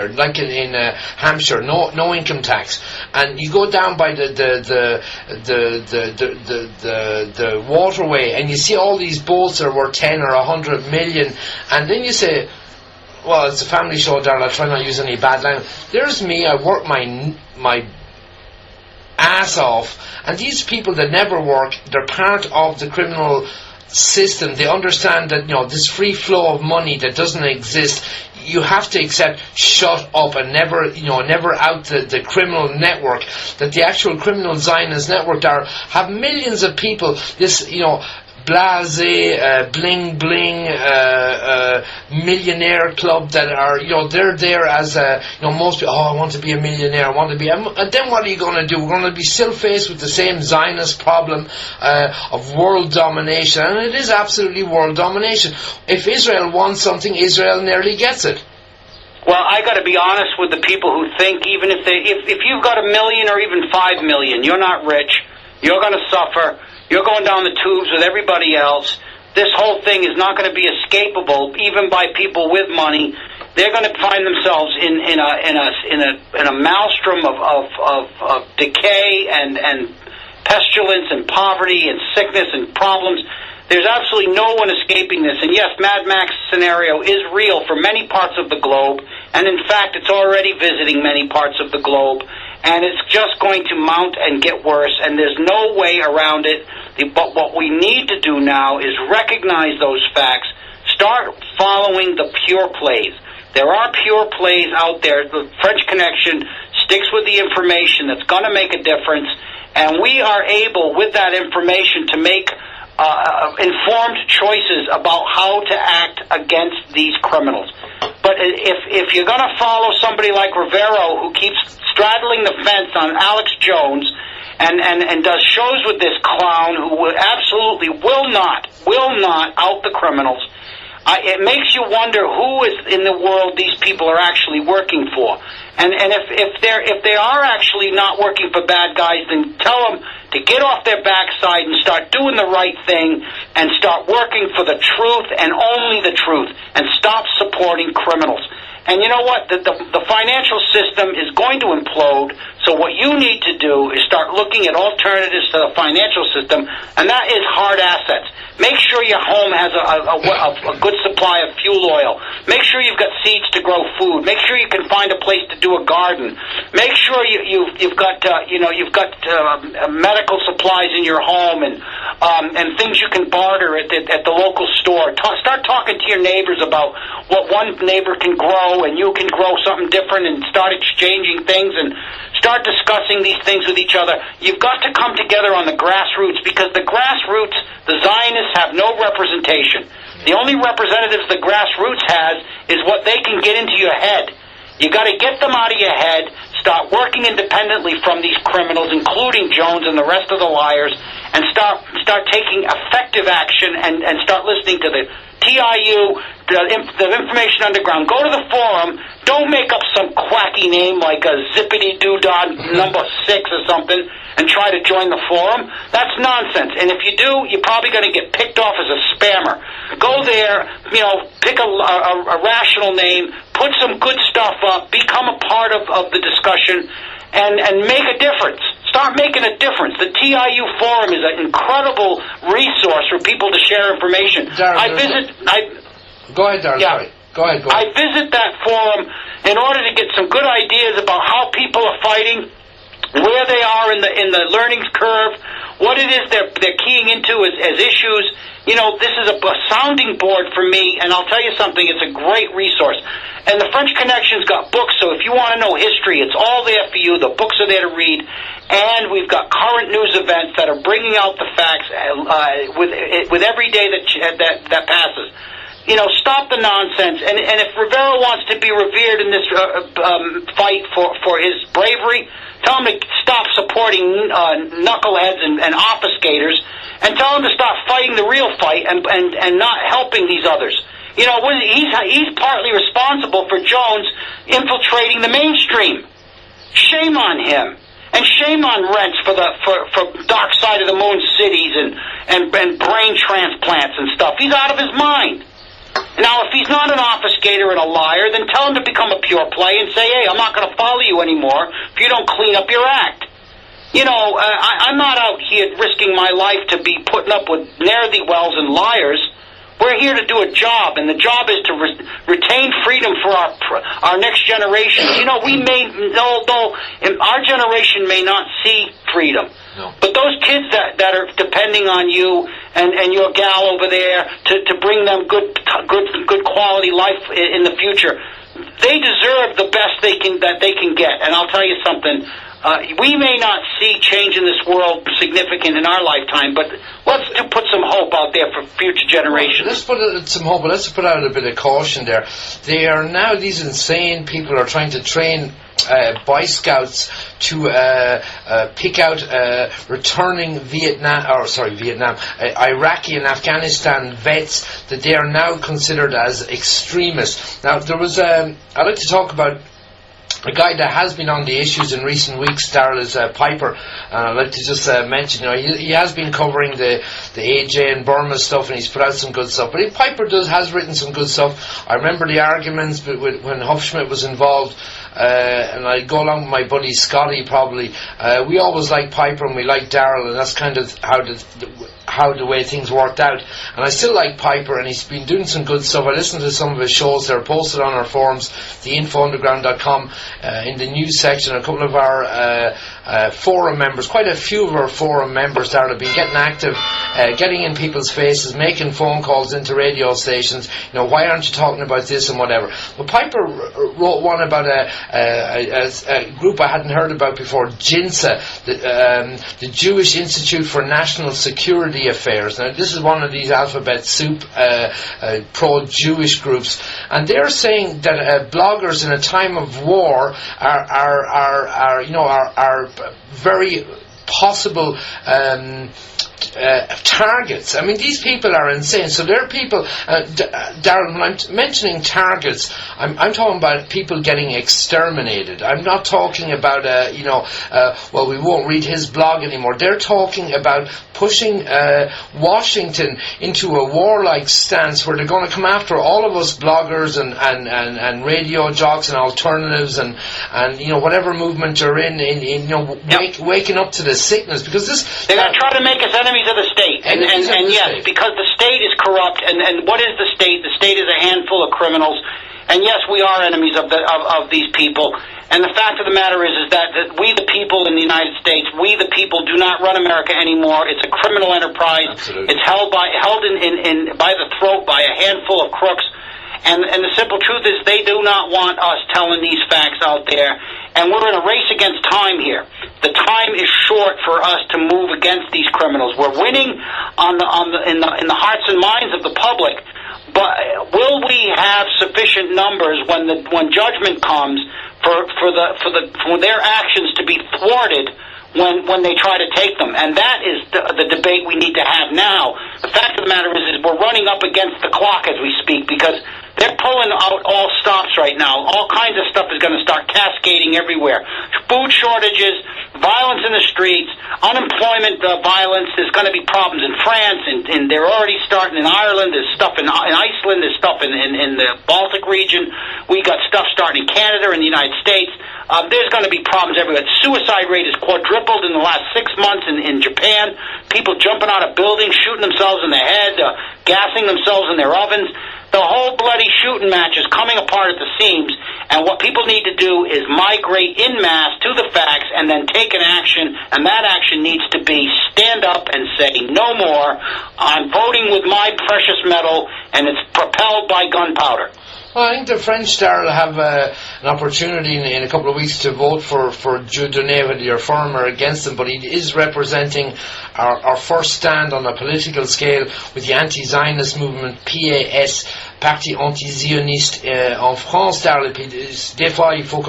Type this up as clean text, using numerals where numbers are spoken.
like in Hampshire, no income tax, and you go down by the waterway, and you see all these boats that are worth 10 or 100 million, and then you say, well, it's a family show, Darryl, I'll try not to use any bad language. There's me, I work my ass off, and these people that never work, they're part of the criminal system. They understand that, this free flow of money that doesn't exist, you have to accept, shut up, and never out the criminal network, that the actual criminal Zionist network have millions of people, this, blasé, bling bling, millionaire club that are, they're there as most people, I want to be a millionaire, and then what are you going to do? We're going to be still faced with the same Zionist problem of world domination, and it is absolutely world domination. If Israel wants something, Israel nearly gets it. Well, I got to be honest with the people who think even if you've got 1 million or even 5 million, you're not rich, you're going to suffer. You're going down the tubes with everybody else. This whole thing is not going to be escapable, even by people with money. They're going to find themselves in a maelstrom of decay and pestilence and poverty and sickness and problems. There's absolutely no one escaping this. And yes, Mad Max scenario is real for many parts of the globe, and in fact, it's already visiting many parts of the globe. And it's just going to mount and get worse, and there's no way around it. But what we need to do now is recognize those facts, start following the pure plays. There are pure plays out there. The French Connection sticks with the information that's going to make a difference, and we are able, with that information, to make informed choices about how to act against these criminals. But if you're going to follow somebody like Rivero, who keeps straddling the fence on Alex Jones and does shows with this clown who absolutely will not out the criminals, it makes you wonder who is in the world these people are actually working for. And if they are actually not working for bad guys, then tell them to get off their backside and start doing the right thing and start working for the truth and only the truth, and stop supporting criminals. And you know what? The financial system is going to implode, so what you need to do is start looking at alternatives to the financial system, and that is hard assets. Make sure your home has a good supply of fuel oil. Make sure you've got seeds to grow food. Make sure you can find a place to do a garden. Make sure you've got medical supplies in your home and things you can barter at the local store. Start talking to your neighbors about what one neighbor can grow, and you can grow something different, and start exchanging things and start discussing these things with each other. You've got to come together on the grassroots, because the grassroots, the Zionists, have no representation. The only representatives the grassroots has is what they can get into your head. You got to get them out of your head, start working independently from these criminals, including Jones and the rest of the liars, and start taking effective action and start listening to the TiU, the Information Underground. Go to the forum. Don't make up some quacky name like a zippity-doo-dah number 6 or something and try to join the forum. That's nonsense. And if you do, you're probably going to get picked off as a spammer. Go there, pick a rational name, put some good stuff up, become a part of the discussion, and make a difference. Start making a difference. The TiU forum is an incredible resource for people to share information. Go ahead, Darryl. Yeah. Sorry. Go ahead. I visit that forum in order to get some good ideas about how people are fighting, where they are in the learning curve, what it is they're keying into as issues. This is a sounding board for me, and I'll tell you something, it's a great resource. And the French Connection's got books, so if you want to know history, it's all there for you. The books are there to read. And we've got current news events that are bringing out the facts with every day that passes. Stop the nonsense. And if Rivero wants to be revered in this fight for his bravery, tell him to stop supporting knuckleheads and obfuscators, and tell him to stop fighting the real fight and not helping these others. He's partly responsible for Jones infiltrating the mainstream. Shame on him. And shame on Rense for dark side of the moon cities and brain transplants and stuff. He's out of his mind. Now, if he's not an obfuscator and a liar, then tell him to become a pure play and say, hey, I'm not going to follow you anymore if you don't clean up your act. You know, I'm not out here risking my life to be putting up with ne'er-do-wells and liars. We're here to do a job, and the job is to retain freedom for our next generations. You know, although our generation may not see freedom, no. But those kids that are depending on you and your gal over there to bring them good quality life in the future, they deserve the best they can get. And I'll tell you something. We may not see change in this world significant in our lifetime, but let's put some hope out there for future generations. Let's put some hope, but let's put out a bit of caution there. They are now, these insane people are trying to train Boy Scouts to pick out returning Iraqi and Afghanistan vets, that they are now considered as extremists. Now, there was, I'd like to talk about a guy that has been on the issues in recent weeks, Darryl, is Piper. I'd like to just mention, you know, he has been covering the AJ and Burma stuff, and he's put out some good stuff. But Piper has written some good stuff. I remember the arguments when Hufschmidt was involved, and I go along with my buddy Scotty probably. We always like Piper and we like Darryl, and that's kind of how the way things worked out. And I still like Piper, and he's been doing some good stuff. I listened to some of his shows. They're posted on our forums, theinfounderground.com, in the news section. A couple of our forum members, quite a few of our forum members there have been getting active, getting in people's faces, making phone calls into radio stations. You know, why aren't you talking about this and whatever? Well, Piper wrote one about a group I hadn't heard about before, JINSA, the Jewish Institute for National Security Affairs. Now, this is one of these alphabet soup pro-Jewish groups, and they're saying that bloggers in a time of war are very possible targets. I mean, these people are insane. So there are people, Darren, when I'm mentioning targets, I'm talking about people getting exterminated. I'm not talking about, well, we won't read his blog anymore. They're talking about pushing Washington into a warlike stance where they're going to come after all of us bloggers and radio jocks and alternatives and whatever movement you're in waking up to the sickness, because they're going to try to make us enemies of the state, and yes, because the state is corrupt. And what is the state? The state is a handful of criminals, and yes, we are enemies of these people. And the fact of the matter is that we, the people in the United States, we, the people, do not run America anymore. It's a criminal enterprise. Absolutely. It's held by the throat by a handful of crooks. And the simple truth is they do not want us telling these facts out there. And we're in a race against time here. The time is short for us to move against these criminals. We're winning in the hearts and minds of the public, but will we have sufficient numbers when judgment comes for their actions to be thwarted when they try to take them? And that is the debate we need to have now. The fact of the matter is we're running up against the clock as we speak, because they're pulling out all stops right now. All kinds of stuff is going to start cascading everywhere. Food shortages, violence in the streets, unemployment violence. There's going to be problems in France, and they're already starting in Ireland. There's stuff in Iceland. There's stuff in the Baltic region. We got stuff starting in Canada and the United States. There's going to be problems everywhere. The suicide rate is quadrupled in the last 6 months in Japan. People jumping out of buildings, shooting themselves in the head, gassing themselves in their ovens. The whole bloody shooting match is coming apart at the seams, and what people need to do is migrate en masse to the facts and then take an action, and that action needs to be stand up and say no more. I'm voting with my precious metal, and it's propelled by gunpowder. Well, I think the French, Darryl, have an opportunity in a couple of weeks to vote for Dieudonné, whether you're for him or against him, but he is representing our first stand on a political scale with the anti-Zionist movement PAS, Parti anti-sioniste en France, Darryl. Des fois, il faut